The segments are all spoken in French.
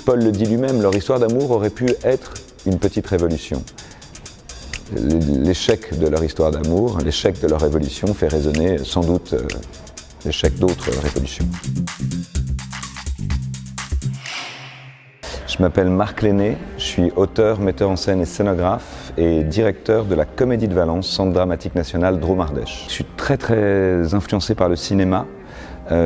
Paul le dit lui-même, leur histoire d'amour aurait pu être une petite révolution. L'échec de leur histoire d'amour, l'échec de leur révolution fait résonner sans doute l'échec d'autres révolutions. Je m'appelle Marc Lenné, je suis auteur, metteur en scène et scénographe et directeur de la Comédie de Valence, Centre dramatique national Drôme-Ardèche. Je suis très influencé par le cinéma.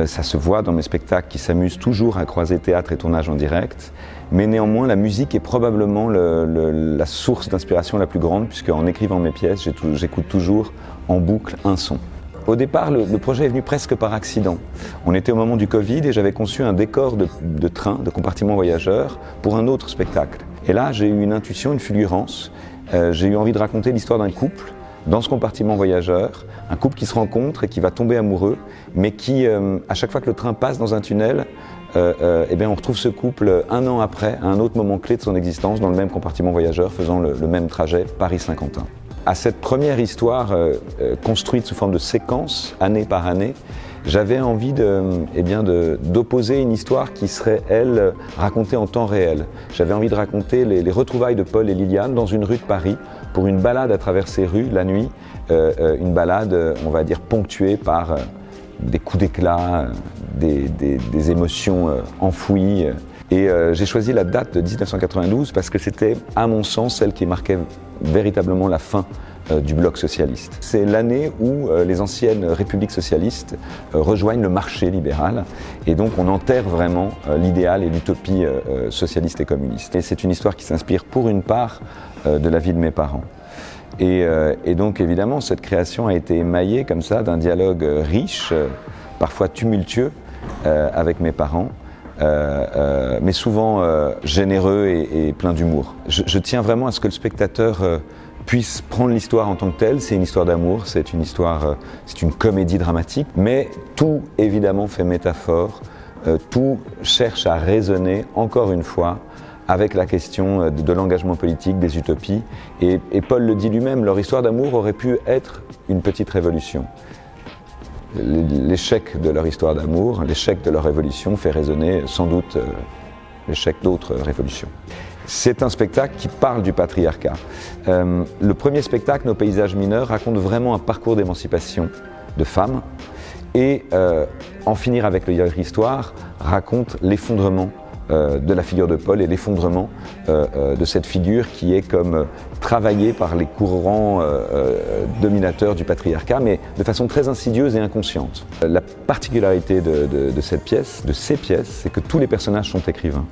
Ça se voit dans mes spectacles qui s'amusent toujours à croiser théâtre et tournage en direct. Mais néanmoins, la musique est probablement la source d'inspiration la plus grande, puisque en écrivant mes pièces, j'écoute toujours en boucle un son. Au départ, le projet est venu presque par accident. On était au moment du Covid et j'avais conçu un décor de train, de compartiment voyageur, pour un autre spectacle. Et là, j'ai eu une intuition, une fulgurance. J'ai eu envie de raconter l'histoire d'un couple dans ce compartiment voyageur, un couple qui se rencontre et qui va tomber amoureux, mais qui, à chaque fois que le train passe dans un tunnel, eh bien on retrouve ce couple un an après, à un autre moment clé de son existence, dans le même compartiment voyageur, faisant le même trajet Paris-Saint-Quentin. À cette première histoire construite sous forme de séquence, année par année, j'avais envie d'opposer une histoire qui serait, elle, racontée en temps réel. J'avais envie de raconter les retrouvailles de Paul et Liliane dans une rue de Paris, pour une balade à travers ces rues, la nuit, une balade, on va dire, ponctuée par des coups d'éclat, des émotions enfouies. Et j'ai choisi la date de 1992 parce que c'était, à mon sens, celle qui marquait véritablement la fin du bloc socialiste. C'est l'année où les anciennes républiques socialistes rejoignent le marché libéral et donc on enterre vraiment l'idéal et l'utopie socialiste et communiste. Et c'est une histoire qui s'inspire pour une part de la vie de mes parents. Et donc évidemment cette création a été émaillée comme ça d'un dialogue riche, parfois tumultueux avec mes parents. Mais souvent généreux et plein d'humour. Je tiens vraiment à ce que le spectateur puisse prendre l'histoire en tant que telle. C'est une histoire d'amour, c'est une comédie dramatique, mais tout évidemment fait métaphore, tout cherche à résonner encore une fois avec la question de l'engagement politique, des utopies. Et Paul le dit lui-même, leur histoire d'amour aurait pu être une petite révolution. L'échec de leur histoire d'amour, l'échec de leur révolution fait résonner sans doute l'échec d'autres révolutions. C'est un spectacle qui parle du patriarcat. Le premier spectacle, Nos paysages mineurs, raconte vraiment un parcours d'émancipation de femmes et En finir avec leur histoire raconte l'effondrement de la figure de Paul et l'effondrement de cette figure qui est comme travaillée par les courants dominateurs du patriarcat, mais de façon très insidieuse et inconsciente. La particularité de ces pièces, c'est que tous les personnages sont écrivains.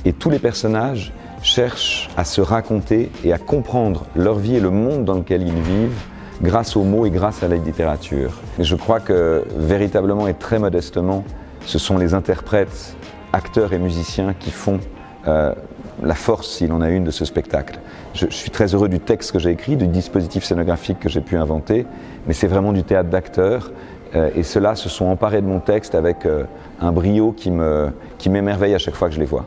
Et tous les personnages cherchent à se raconter et à comprendre leur vie et le monde dans lequel ils vivent grâce aux mots et grâce à la littérature. Et je crois que véritablement et très modestement, ce sont les interprètes, acteurs et musiciens qui font la force, s'il en a une, de ce spectacle. Je suis très heureux du texte que j'ai écrit, du dispositif scénographique que j'ai pu inventer, mais c'est vraiment du théâtre d'acteurs et ceux-là se sont emparés de mon texte avec un brio qui m'émerveille à chaque fois que je les vois.